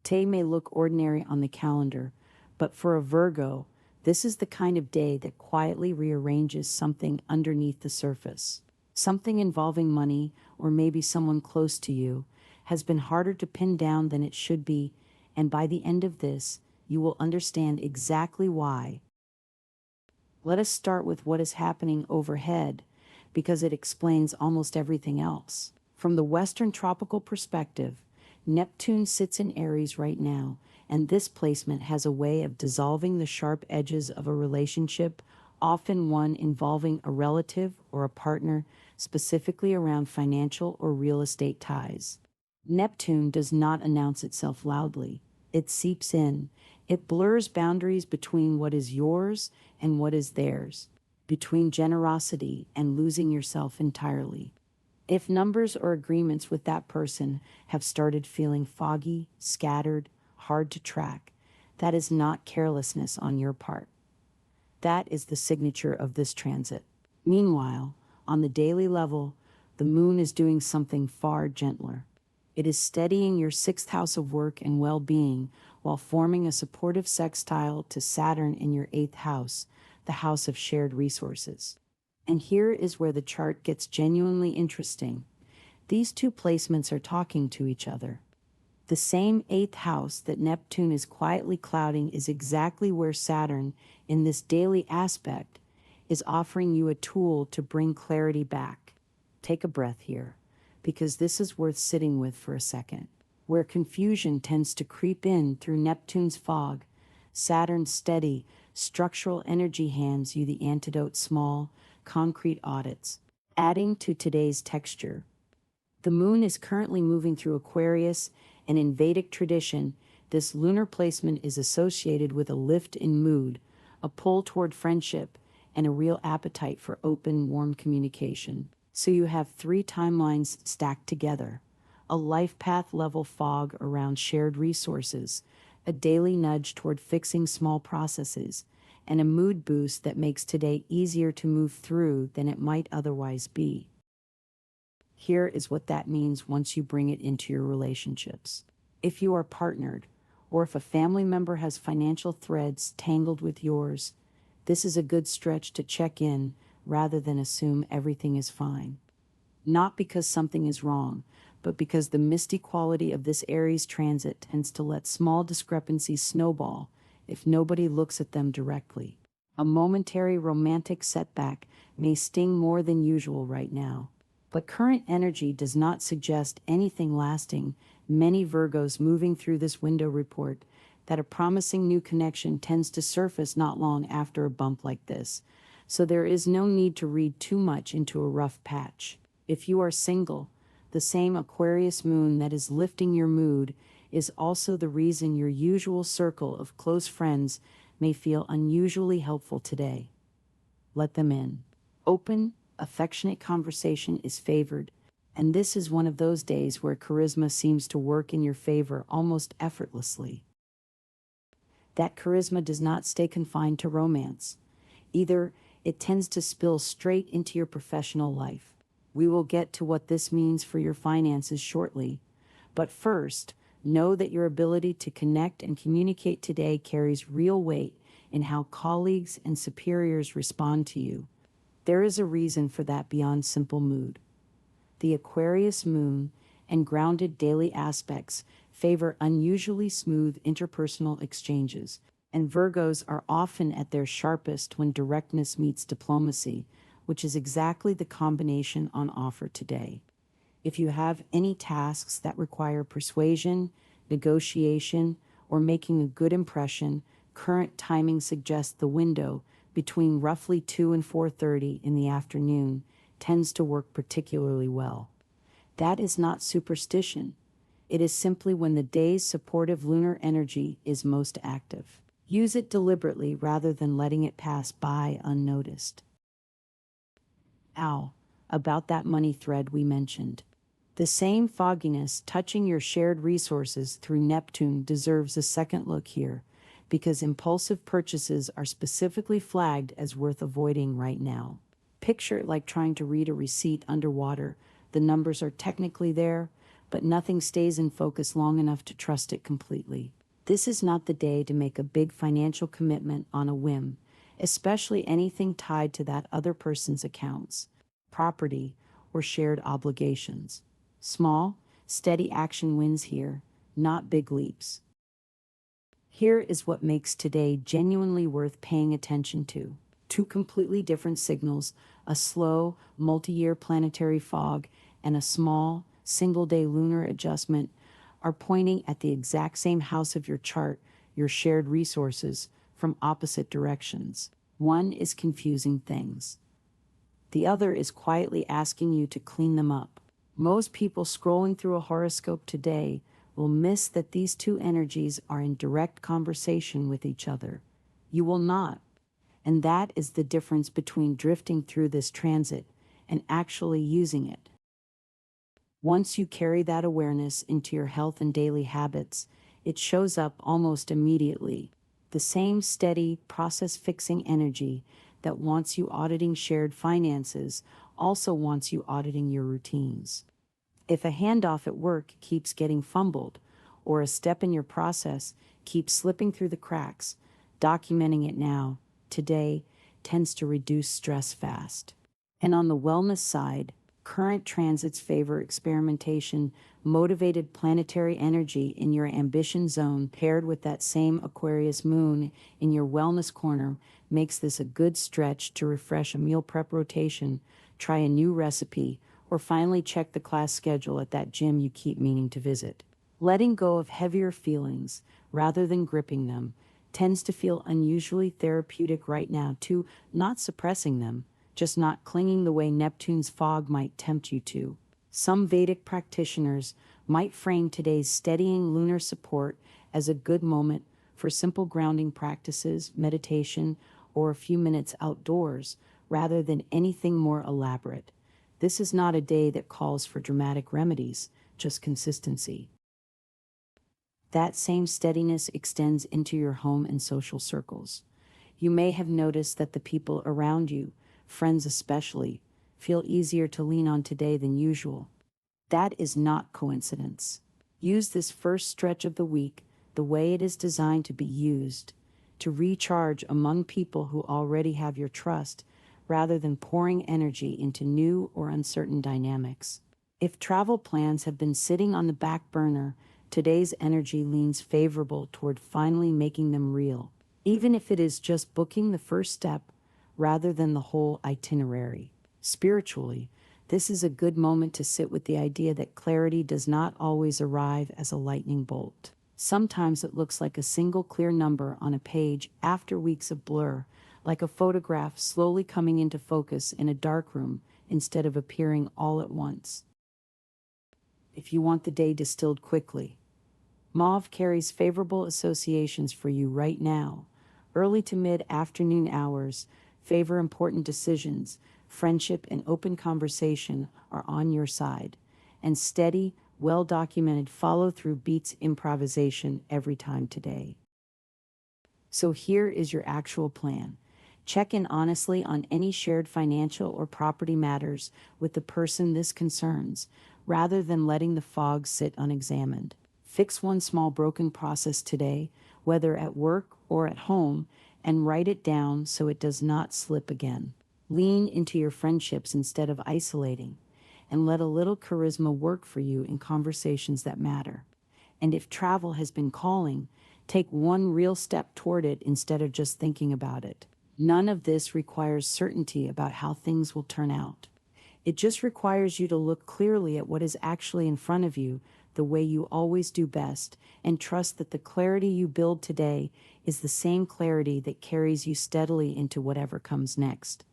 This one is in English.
Day may look ordinary on the calendar, but for a Virgo, this is the kind of day that quietly rearranges something underneath the surface. Something involving money, or maybe someone close to you, has been harder to pin down than it should be, and by the end of this, you will understand exactly why. Let us start with what is happening overhead, because it explains almost everything else. From the Western tropical perspective, Neptune sits in Aries right now, and this placement has a way of dissolving the sharp edges of a relationship, often one involving a relative or a partner, specifically around financial or real estate ties. Neptune does not announce itself loudly. It seeps in. It blurs boundaries between what is yours and what is theirs, between generosity and losing yourself entirely. If numbers or agreements with that person have started feeling foggy, scattered, hard to track, that is not carelessness on your part. That is the signature of this transit. Meanwhile, on the daily level, the moon is doing something far gentler. It is steadying your sixth house of work and well-being while forming a supportive sextile to Saturn in your eighth house, the house of shared resources. And here is where the chart gets genuinely interesting. These two placements are talking to each other. The same eighth house that Neptune is quietly clouding is exactly where Saturn, in this daily aspect, is offering you a tool to bring clarity back. Take a breath here, because this is worth sitting with for a second. Where confusion tends to creep in through Neptune's fog, Saturn's steady, structural energy hands you the antidote: small, concrete audits. Adding to today's texture, the moon is currently moving through Aquarius, and in Vedic tradition, this lunar placement is associated with a lift in mood, a pull toward friendship, and a real appetite for open, warm communication. So you have three timelines stacked together: a life path level fog around shared resources, a daily nudge toward fixing small processes, and a mood boost that makes today easier to move through than it might otherwise be. Here is what that means once you bring it into your relationships. If you are partnered, or if a family member has financial threads tangled with yours, this is a good stretch to check in rather than assume everything is fine. Not because something is wrong, but because the misty quality of this Aries transit tends to let small discrepancies snowball if nobody looks at them directly. A momentary romantic setback may sting more than usual right now, but current energy does not suggest anything lasting. Many Virgos moving through this window report that a promising new connection tends to surface not long after a bump like this, so there is no need to read too much into a rough patch. If you are single, the same Aquarius moon that is lifting your mood is also the reason your usual circle of close friends may feel unusually helpful today. Let them in. Open, affectionate conversation is favored, and this is one of those days where charisma seems to work in your favor almost effortlessly. That charisma does not stay confined to romance. Either it tends to spill straight into your professional life. We will get to what this means for your finances shortly, but first, know that your ability to connect and communicate today carries real weight in how colleagues and superiors respond to you. There is a reason for that beyond simple mood. The Aquarius moon and grounded daily aspects favor unusually smooth interpersonal exchanges, and Virgos are often at their sharpest when directness meets diplomacy, which is exactly the combination on offer today. If you have any tasks that require persuasion, negotiation, or making a good impression, current timing suggests the window between roughly 2 and 4:30 in the afternoon tends to work particularly well. That is not superstition. It is simply when the day's supportive lunar energy is most active. Use it deliberately rather than letting it pass by unnoticed. About that money thread we mentioned. The same fogginess touching your shared resources through Neptune deserves a second look here, because impulsive purchases are specifically flagged as worth avoiding right now. Picture it like trying to read a receipt underwater. The numbers are technically there, but nothing stays in focus long enough to trust it completely. This is not the day to make a big financial commitment on a whim, especially anything tied to that other person's accounts, property, or shared obligations. Small, steady action wins here, not big leaps. Here is what makes today genuinely worth paying attention to. Two completely different signals, a slow, multi-year planetary fog and a small, single-day lunar adjustment, are pointing at the exact same house of your chart, your shared resources, from opposite directions. One is confusing things. The other is quietly asking you to clean them up. Most people scrolling through a horoscope today will miss that these two energies are in direct conversation with each other. You will not. And that is the difference between drifting through this transit and actually using it. Once you carry that awareness into your health and daily habits, it shows up almost immediately. The same steady, process-fixing energy that wants you auditing shared finances also wants you auditing your routines. If a handoff at work keeps getting fumbled, or a step in your process keeps slipping through the cracks, documenting it now, today, tends to reduce stress fast. And on the wellness side, current transits favor experimentation, motivated planetary energy in your ambition zone paired with that same Aquarius moon in your wellness corner makes this a good stretch to refresh a meal prep rotation, try a new recipe, or finally check the class schedule at that gym you keep meaning to visit. Letting go of heavier feelings, rather than gripping them, tends to feel unusually therapeutic right now too, not suppressing them, just not clinging the way Neptune's fog might tempt you to. Some Vedic practitioners might frame today's steadying lunar support as a good moment for simple grounding practices, meditation, or a few minutes outdoors, rather than anything more elaborate. This is not a day that calls for dramatic remedies, just consistency. That same steadiness extends into your home and social circles. You may have noticed that the people around you, friends especially, feel easier to lean on today than usual. That is not coincidence. Use this first stretch of the week the way it is designed to be used, to recharge among people who already have your trust, rather than pouring energy into new or uncertain dynamics. If travel plans have been sitting on the back burner, today's energy leans favorable toward finally making them real, even if it is just booking the first step rather than the whole itinerary. Spiritually, this is a good moment to sit with the idea that clarity does not always arrive as a lightning bolt. Sometimes it looks like a single clear number on a page after weeks of blur, like a photograph slowly coming into focus in a dark room instead of appearing all at once. If you want the day distilled quickly, Mauve carries favorable associations for you right now. Early to mid-afternoon hours favor important decisions, friendship and open conversation are on your side, and steady, well-documented follow-through beats improvisation every time today. So here is your actual plan. Check in honestly on any shared financial or property matters with the person this concerns, rather than letting the fog sit unexamined. Fix one small broken process today, whether at work or at home, and write it down so it does not slip again. Lean into your friendships instead of isolating, and let a little charisma work for you in conversations that matter. And if travel has been calling, take one real step toward it instead of just thinking about it. None of this requires certainty about how things will turn out. It just requires you to look clearly at what is actually in front of you, the way you always do best, and trust that the clarity you build today is the same clarity that carries you steadily into whatever comes next.